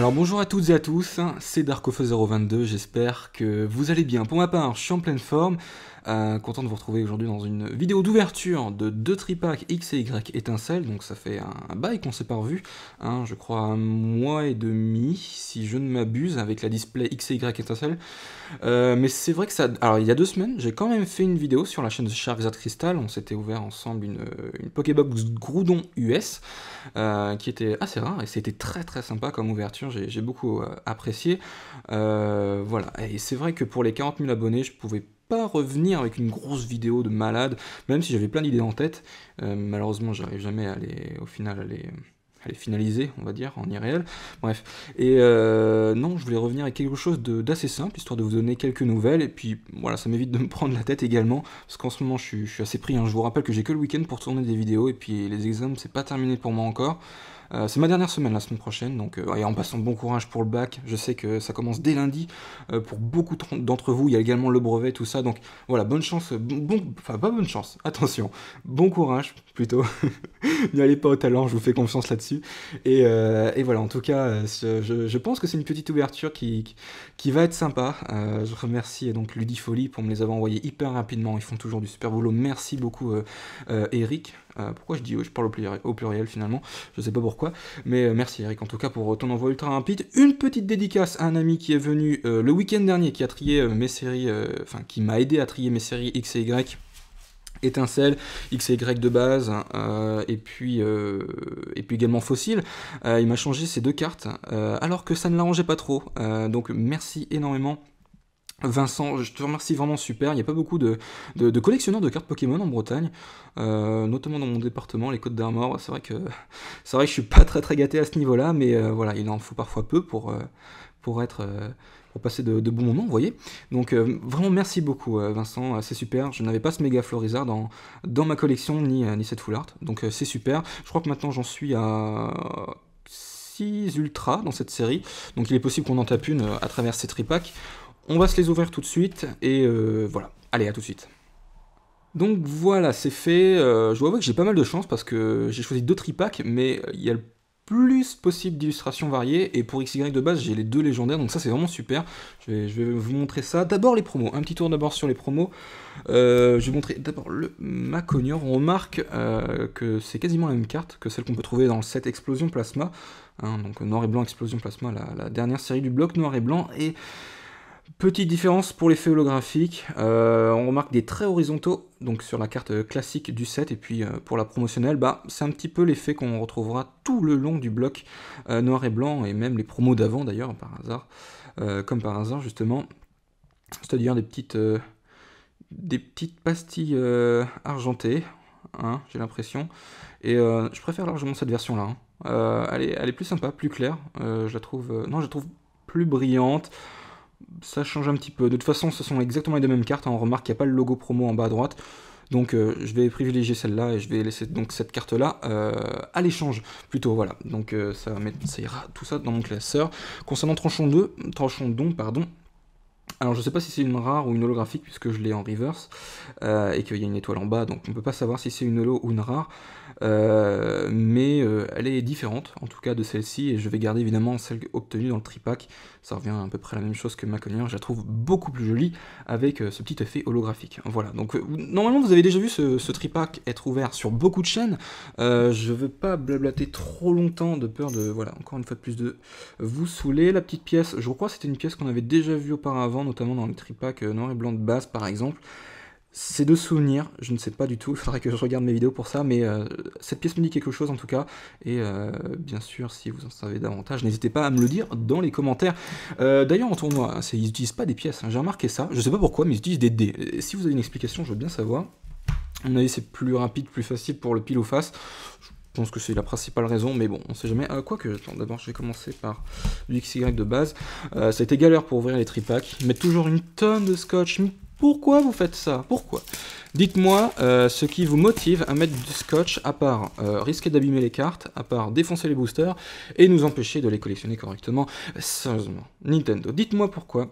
Alors bonjour à toutes et à tous, c'est Darkofeu022, j'espère que vous allez bien. Pour ma part, je suis en pleine forme, content de vous retrouver aujourd'hui dans une vidéo d'ouverture de 2 tripacks X et Y étincelles, donc ça fait un bail qu'on s'est pas revu, je crois un mois et demi, si je ne m'abuse, avec la display X et Y étincelles. Mais c'est vrai que ça... Alors il y a 2 semaines, j'ai quand même fait une vidéo sur la chaîne de Sharkzard Crystal, on s'était ouvert ensemble une Pokébox Groudon US, qui était assez rare, et c'était très très sympa comme ouverture, j'ai beaucoup apprécié. Voilà, et c'est vrai que pour les 40 000 abonnés, je pouvais pas revenir avec une grosse vidéo de malade, même si j'avais plein d'idées en tête. Malheureusement, j'arrive jamais au final, à les finaliser, on va dire, en irréel. Bref. Et non, je voulais revenir avec quelque chose d'assez simple, histoire de vous donner quelques nouvelles, et puis voilà, ça m'évite de me prendre la tête également, parce qu'en ce moment, je suis assez pris. Je vous rappelle que j'ai que le week-end pour tourner des vidéos, et puis les examens, c'est pas terminé pour moi encore. C'est ma dernière semaine la semaine prochaine, donc et en passant bon courage pour le bac, je sais que ça commence dès lundi, pour beaucoup d'entre vous, il y a également le brevet, tout ça, donc voilà, bonne chance, enfin pas bonne chance, attention, bon courage plutôt, n'y allez pas au talent, je vous fais confiance là-dessus, et voilà, en tout cas, je pense que c'est une petite ouverture qui va être sympa. Je remercie donc Ludifolie pour me les avoir envoyés hyper rapidement, ils font toujours du super boulot, merci beaucoup Eric. Pourquoi je parle au pluriel finalement, je sais pas pourquoi, mais merci Eric en tout cas pour ton envoi ultra rapide. Une petite dédicace à un ami qui est venu le week-end dernier, qui a trié mes séries, qui m'a aidé à trier mes séries X et Y, étincelles, X et Y de base, et puis également fossile. Il m'a changé ces 2 cartes, alors que ça ne l'arrangeait pas trop, donc merci énormément. Vincent, je te remercie vraiment super. Il n'y a pas beaucoup de collectionneurs de cartes Pokémon en Bretagne, notamment dans mon département, les Côtes d'Armor. C'est vrai que je suis pas très très gâté à ce niveau-là, mais voilà, il en faut parfois peu pour passer de bons moments, vous voyez. Donc vraiment merci beaucoup Vincent, c'est super. Je n'avais pas ce méga Florizard dans ma collection ni cette Full Art, donc c'est super. Je crois que maintenant j'en suis à 6 ultras dans cette série, donc il est possible qu'on en tape une à travers ces tripacks. On va se les ouvrir tout de suite, et voilà. Allez, à tout de suite. Donc voilà, c'est fait. Je dois avouer que j'ai pas mal de chance, parce que j'ai choisi 2 tripacks, mais il y a le plus possible d'illustrations variées, et pour XY de base, j'ai les 2 légendaires, donc ça c'est vraiment super. Je vais vous montrer ça. D'abord les promos, un petit tour d'abord sur les promos. Je vais montrer d'abord le Maconior. On remarque que c'est quasiment la même carte que celle qu'on peut trouver dans le set Explosion Plasma. Donc noir et blanc Explosion Plasma, la dernière série du bloc noir et blanc, et... Petite différence pour l'effet holographique, on remarque des traits horizontaux donc sur la carte classique du set, et puis pour la promotionnelle, c'est un petit peu l'effet qu'on retrouvera tout le long du bloc noir et blanc, et même les promos d'avant d'ailleurs, par hasard, comme par hasard justement, c'est-à-dire des petites pastilles argentées, j'ai l'impression, et je préfère largement cette version-là. Elle est plus sympa, plus claire, je la trouve plus brillante. Ça change un petit peu. De toute façon, ce sont exactement les 2 mêmes cartes. On remarque qu'il n'y a pas le logo promo en bas à droite. Donc je vais privilégier celle-là, et je vais laisser donc cette carte-là à l'échange plutôt. Voilà. Donc ça ira tout ça dans mon classeur. Concernant Tranchondon, pardon. Alors je sais pas si c'est une rare ou une holographique, puisque je l'ai en reverse, et qu'il y a une étoile en bas, donc on peut pas savoir si c'est une holo ou une rare, mais elle est différente en tout cas de celle-ci, et je vais garder évidemment celle obtenue dans le tripack. Ça revient à peu près à la même chose que Maconior, je la trouve beaucoup plus jolie avec ce petit effet holographique. Voilà, donc normalement vous avez déjà vu ce tripack être ouvert sur beaucoup de chaînes. Je veux pas blablater trop longtemps, de peur de, voilà, encore une fois de plus, de vous saouler. La petite pièce, je crois que c'était une pièce qu'on avait déjà vue auparavant, notamment dans les tripacks noir et blanc de base par exemple. C'est de souvenirs, je ne sais pas du tout, il faudrait que je regarde mes vidéos pour ça, mais cette pièce me dit quelque chose en tout cas, et bien sûr, si vous en savez davantage, n'hésitez pas à me le dire dans les commentaires. D'ailleurs, en tournoi, ils n'utilisent pas des pièces, j'ai remarqué ça, je sais pas pourquoi, mais ils utilisent des dés. Et si vous avez une explication, je veux bien savoir. À mon avis, c'est plus rapide, plus facile pour le pile ou face. Je pense que c'est la principale raison, mais bon, on sait jamais. Quoique, attends, d'abord je vais commencer par du XY de base. Ça a été galère pour ouvrir les tripacks. Ils mettent toujours une tonne de scotch. Mais pourquoi vous faites ça? Pourquoi? Dites-moi ce qui vous motive à mettre du scotch, à part risquer d'abîmer les cartes, à part défoncer les boosters, et nous empêcher de les collectionner correctement. Sérieusement, Nintendo, dites-moi pourquoi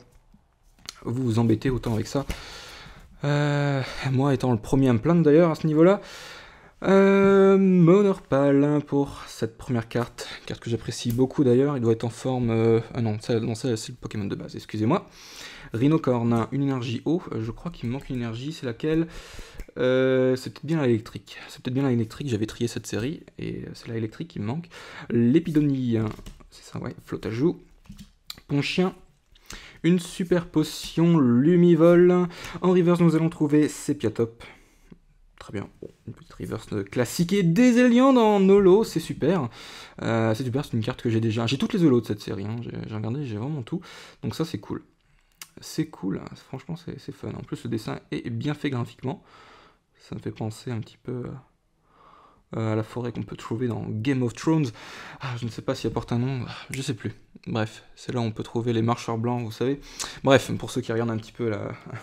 vous vous embêtez autant avec ça. Moi étant le premier à me plaindre d'ailleurs à ce niveau-là. Monorpal pour cette première carte carte que j'apprécie beaucoup d'ailleurs, il doit être en forme... Ah non, c'est le Pokémon de base, excusez-moi. Rhinocorn, une énergie eau, je crois qu'il me manque une énergie, c'est laquelle? C'est peut-être bien l'électrique. C'est peut-être bien l'électrique, j'avais trié cette série, et c'est l'électrique qui me manque. L'épidonie, c'est ça, ouais, flotte à joue. Ponchien, une super potion Lumivol. En reverse, nous allons trouver Sepiatop. Très bien, bon, une petite reverse classique et des Éliandes en holo, c'est super. C'est super, c'est une carte que j'ai déjà. J'ai toutes les holos de cette série, hein. J'ai regardé, j'ai vraiment tout. Donc ça, c'est cool. C'est cool, hein. Franchement, c'est fun. En plus, le dessin est bien fait graphiquement. Ça me fait penser un petit peu à la forêt qu'on peut trouver dans Game of Thrones. Ah, je ne sais pas s'il apporte un nom, je sais plus. Bref, c'est là où on peut trouver les marcheurs blancs, vous savez. Bref, pour ceux qui regardent un petit peu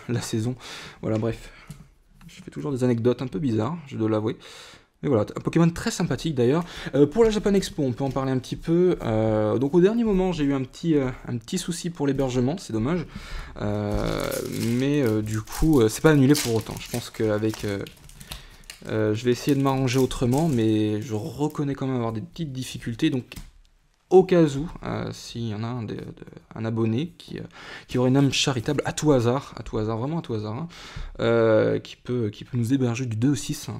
la saison. Voilà, bref. Je fais toujours des anecdotes un peu bizarres, je dois l'avouer. Mais voilà, un Pokémon très sympathique d'ailleurs. Pour la Japan Expo, on peut en parler un petit peu. Donc au dernier moment, j'ai eu un petit souci pour l'hébergement, c'est dommage. Mais du coup, c'est pas annulé pour autant. Je pense qu'avec... je vais essayer de m'arranger autrement, mais je reconnais quand même avoir des petites difficultés. Donc au cas où, s'il y en a un abonné qui aurait une âme charitable, à tout hasard, vraiment à tout hasard, hein, qui peut nous héberger du 2 au 6, hein,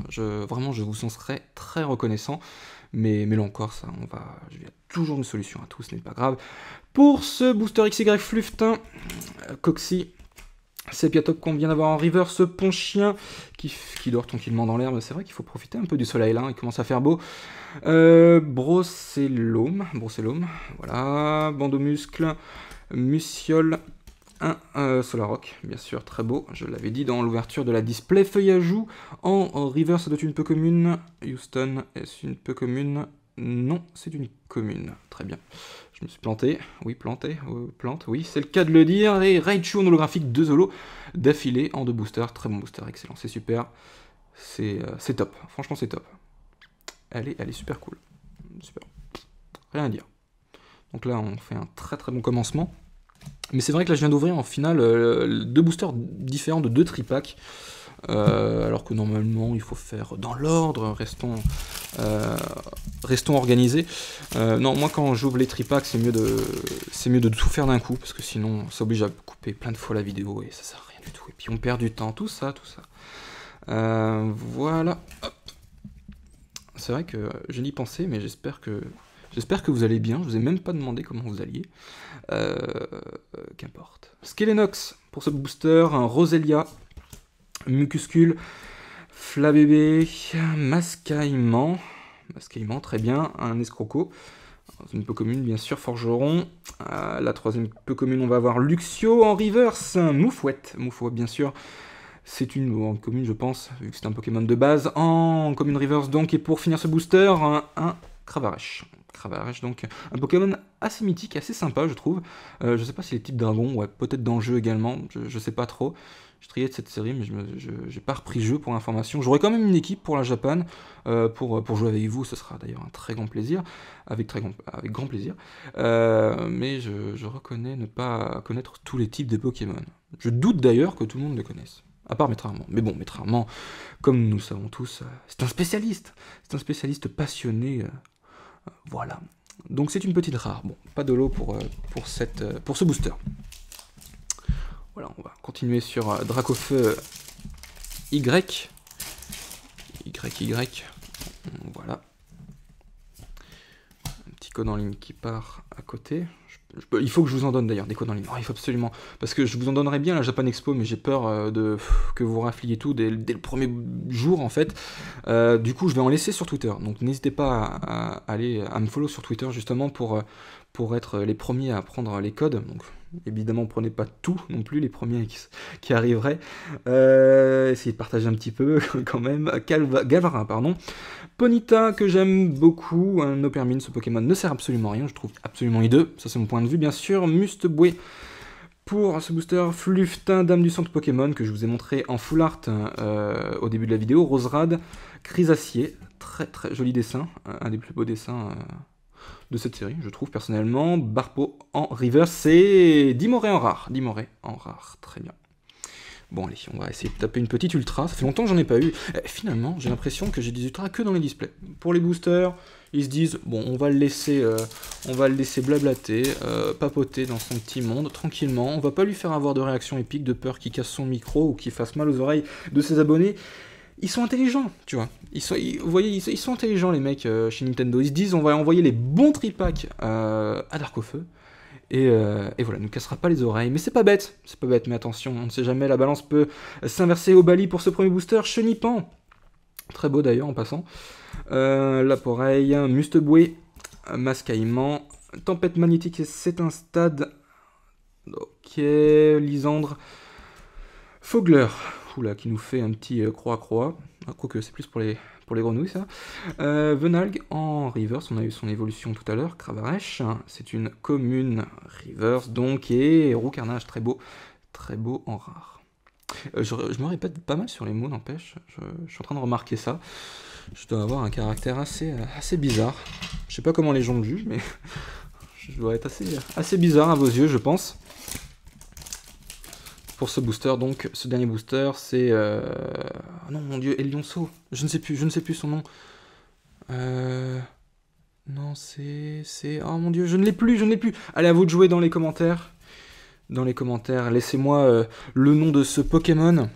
vraiment, je vous en serais très reconnaissant. Mais là encore, ça, je vais toujours une solution à tout, ce n'est pas grave. Pour ce booster XY Fluftin, Coxy, Sepiatop qu'on vient d'avoir en reverse, Ponchien qui dort tranquillement dans l'herbe. C'est vrai qu'il faut profiter un peu du soleil là, il commence à faire beau. Brocellome, voilà, Bandomuscle, Muciole, un Solaroc, bien sûr, très beau, je l'avais dit dans l'ouverture de la display. Feuillajou, en reverse, ça doit être une peu commune. Houston, est-ce une peu commune? Non, c'est une commune, très bien. Je me suis planté, oui, plante, oui, c'est le cas de le dire. Et Raichu en holographique, 2 holos d'affilée en 2 boosters, très bon booster, excellent, c'est super. C'est top, franchement c'est top. Elle est super cool, super, rien à dire. Donc là on fait un très très bon commencement. Mais c'est vrai que là je viens d'ouvrir en finale 2 boosters différents de 2 tripacks. Alors que normalement il faut faire dans l'ordre, restons organisés. Non, moi quand j'ouvre les tripacks, c'est mieux de tout faire d'un coup, parce que sinon ça oblige à couper plein de fois la vidéo et ça sert à rien du tout. Et puis on perd du temps, tout ça. Voilà. Hop. C'est vrai que je n'y pensais, mais j'espère que vous allez bien. Je vous ai même pas demandé comment vous alliez. Qu'importe. Skelenox pour ce booster, un Roselia, Mucuscule, Flabébé, Mascaïman, très bien, un Escroco, une peu commune bien sûr, Forgeron, la troisième peu commune on va avoir Luxio, en reverse, Moufouette bien sûr, c'est une commune je pense, vu que c'est un Pokémon de base, en commune reverse donc, et pour finir ce booster, un Cravaresh, donc un Pokémon assez mythique, assez sympa je trouve, je sais pas si les types dragons, ouais peut-être dans le jeu également, je sais pas trop. Je triais de cette série, mais j'ai pas repris jeu pour information. J'aurai quand même une équipe pour la Japan, pour jouer avec vous, ce sera d'ailleurs un très grand plaisir, avec grand plaisir. Mais je reconnais ne pas connaître tous les types de Pokémon. Je doute d'ailleurs que tout le monde les connaisse, à part Maître Armand. Mais bon, Maître Armand, comme nous le savons tous, c'est un spécialiste passionné, voilà. Donc c'est une petite rare. Bon, pas de lot pour ce booster. Voilà, on va continuer sur Dracofeu Y. Voilà. Un petit code en ligne qui part à côté. Il faut que je vous en donne d'ailleurs des codes en ligne. Oh, il faut absolument. Parce que je vous en donnerais bien à la Japan Expo, mais j'ai peur que vous rafliez tout dès le premier jour en fait. Du coup, je vais en laisser sur Twitter. Donc n'hésitez pas à me follow sur Twitter justement pour être les premiers à prendre les codes. Donc évidemment, prenez pas tout non plus, les premiers qui arriveraient. Essayez de partager un petit peu quand même. Galvara, pardon. Ponyta, que j'aime beaucoup. Un Opermine, ce Pokémon ne sert absolument à rien, je trouve absolument hideux. Ça, c'est mon point de vue, bien sûr. Musteboué. Pour ce booster, Fluftin, Dame du Centre Pokémon, que je vous ai montré en full art au début de la vidéo. Roserade, Chrysacier, très très joli dessin. Un des plus beaux dessins de cette série, je trouve personnellement. Barpo en reverse et Dimoré en rare. Très bien. Bon allez, on va essayer de taper une petite ultra, ça fait longtemps que j'en ai pas eu. Finalement, j'ai l'impression que j'ai des ultras que dans les displays. Pour les boosters, ils se disent, bon, on va le laisser blablater, papoter dans son petit monde, tranquillement. On va pas lui faire avoir de réaction épique, de peur qu'il casse son micro ou qu'il fasse mal aux oreilles de ses abonnés. Ils sont intelligents, tu vois. Vous voyez, ils sont intelligents, les mecs, chez Nintendo. Ils se disent, on va envoyer les bons tripacks à Dark au Feu. Et voilà, ne nous cassera pas les oreilles. Mais c'est pas bête, mais attention, on ne sait jamais, la balance peut s'inverser au Bali pour ce premier booster. Chenipan, très beau d'ailleurs en passant. Laporeille, Musteboué, Mascaillement, Tempête Magnétique, c'est un stade. Ok, Lysandre, Fogler, oula, qui nous fait un petit croix-croix. Quoique c'est plus pour les grenouilles ça. Venalg en reverse, on a eu son évolution tout à l'heure. Cravarèche, c'est une commune reverse donc, et Roucarnage, très beau en rare. Je me répète pas mal sur les mots, n'empêche, je suis en train de remarquer ça. Je dois avoir un caractère assez bizarre. Je sais pas comment les gens me jugent, mais je dois être assez bizarre à vos yeux, je pense. Pour ce booster, donc, ce dernier booster, c'est... non, mon dieu, Elionceau. Je ne sais plus son nom. Non, c'est... Oh mon dieu, je ne l'ai plus. Allez, à vous de jouer dans les commentaires. Laissez-moi le nom de ce Pokémon.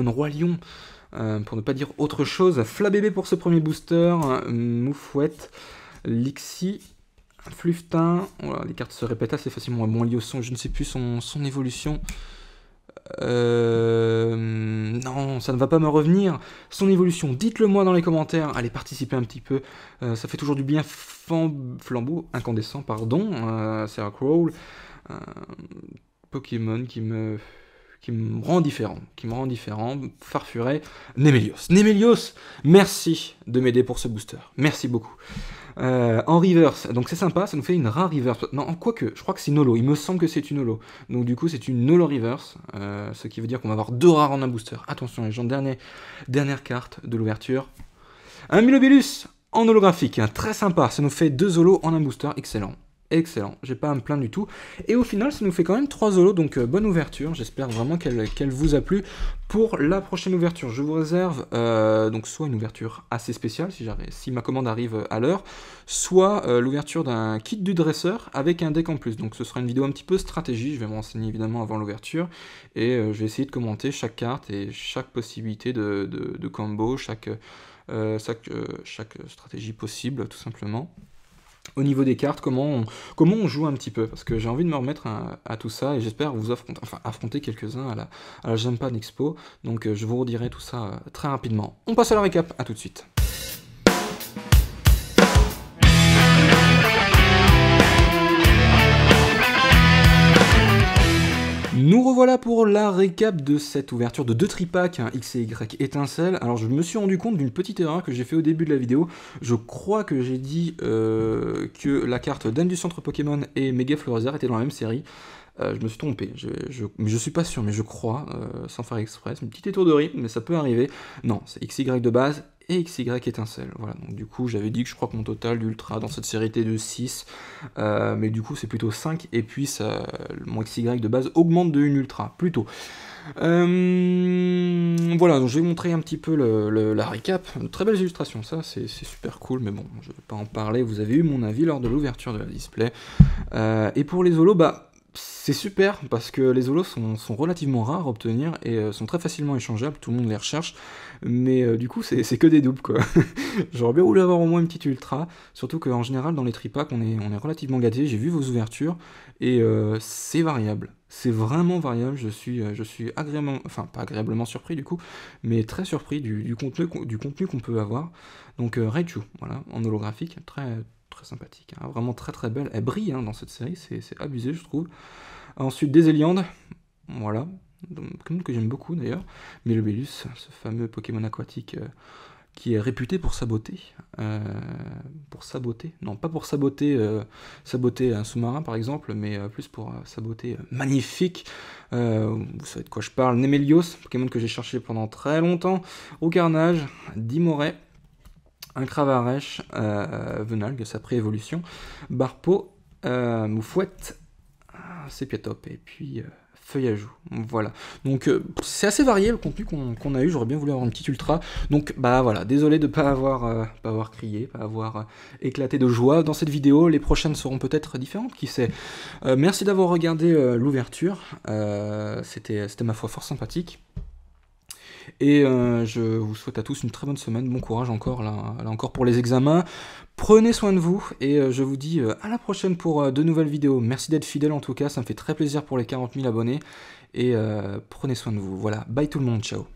Roi Lion. Pour ne pas dire autre chose. Flabébé pour ce premier booster. Moufouette. Lixie. Fluftin, voilà, les cartes se répètent assez facilement. Bon, Lioson, je ne sais plus son évolution. Non, ça ne va pas me revenir. Son évolution, dites-le moi dans les commentaires. Allez, participez un petit peu. Ça fait toujours du bien. Flambeau, incandescent, pardon. Sarah Crawl. Pokémon qui me rend différent. Farfuret. Némélios, merci de m'aider pour ce booster. Merci beaucoup. En reverse, donc c'est sympa, ça nous fait une rare reverse. Non, quoique, je crois que c'est une holo, il me semble que c'est une holo. Donc du coup, c'est une holo reverse, ce qui veut dire qu'on va avoir 2 rares en un booster. Attention les gens, dernière carte de l'ouverture. Un Milobellus en holographique, très sympa, ça nous fait 2 holos en un booster, excellent. J'ai pas à me plaindre du tout. Et au final, ça nous fait quand même 3 holos, donc bonne ouverture. J'espère vraiment qu'elle vous a plu. Pour la prochaine ouverture, je vous réserve donc soit une ouverture assez spéciale, si ma commande arrive à l'heure, soit l'ouverture d'un kit du dresseur avec un deck en plus. Donc ce sera une vidéo un petit peu stratégie, je vais me renseigner évidemment avant l'ouverture, et je vais essayer de commenter chaque carte et chaque possibilité de combo, chaque stratégie possible, tout simplement. Au niveau des cartes, comment on joue un petit peu, parce que j'ai envie de me remettre à tout ça, et j'espère vous affronter quelques-uns à la Japan Expo, donc je vous redirai tout ça très rapidement. On passe à la récap, à tout de suite. Nous revoilà pour la récap de cette ouverture de 2 tripacks, X et Y étincelle. Alors je me suis rendu compte d'une petite erreur que j'ai fait au début de la vidéo. Je crois que j'ai dit que la carte Dame du Centre Pokémon et Mega Florizard étaient dans la même série. Je me suis trompé, mais je suis pas sûr, mais je crois, sans faire exprès, une petite étourderie, mais ça peut arriver. Non, c'est XY de base et XY étincelle. Voilà, donc du coup, j'avais dit que je crois que mon total d'ultra dans cette série était de 6, mais du coup, c'est plutôt 5, et puis mon XY de base augmente de 1 ultra, plutôt. Voilà, donc je vais montrer un petit peu la récap. Très belles illustrations, ça c'est super cool, mais bon, je vais pas en parler. Vous avez eu mon avis lors de l'ouverture de la display. Et pour les holos, bah, c'est super parce que les holos sont relativement rares à obtenir et sont très facilement échangeables, tout le monde les recherche, mais du coup c'est que des doubles quoi. J'aurais bien voulu avoir au moins une petite ultra, surtout qu'en général dans les tripacks on est relativement gâtés. J'ai vu vos ouvertures et c'est variable, c'est vraiment variable. Je suis agréablement, enfin pas agréablement surpris du coup, mais très surpris du contenu qu'on peut avoir. Donc Raichu, voilà, en holographique, très sympathique, hein. Vraiment très belle, elle brille dans cette série, c'est abusé je trouve. Ensuite des Éliandes, voilà, Pokémon que j'aime beaucoup d'ailleurs, Milobellus, ce fameux Pokémon aquatique qui est réputé pour sa beauté, non pas pour saboter un sous-marin par exemple, mais plus pour sa beauté magnifique. Vous savez de quoi je parle. Némélios, Pokémon que j'ai cherché pendant très longtemps, Roucarnage, Dimoret, un Cravarèche, Venalg, sa pré-évolution, Barpo, Moufouette, Sépiatop, et puis feuillage. Voilà. Donc c'est assez varié le contenu qu'on a eu. J'aurais bien voulu avoir une petite ultra. Donc bah voilà, désolé de pas avoir crié, pas avoir éclaté de joie dans cette vidéo. Les prochaines seront peut-être différentes, qui sait. Merci d'avoir regardé l'ouverture. C'était ma foi fort sympathique. Et je vous souhaite à tous une très bonne semaine, bon courage encore là encore pour les examens. Prenez soin de vous et je vous dis à la prochaine pour de nouvelles vidéos. Merci d'être fidèle en tout cas, ça me fait très plaisir pour les 40 000 abonnés. Et prenez soin de vous. Voilà, bye tout le monde, ciao.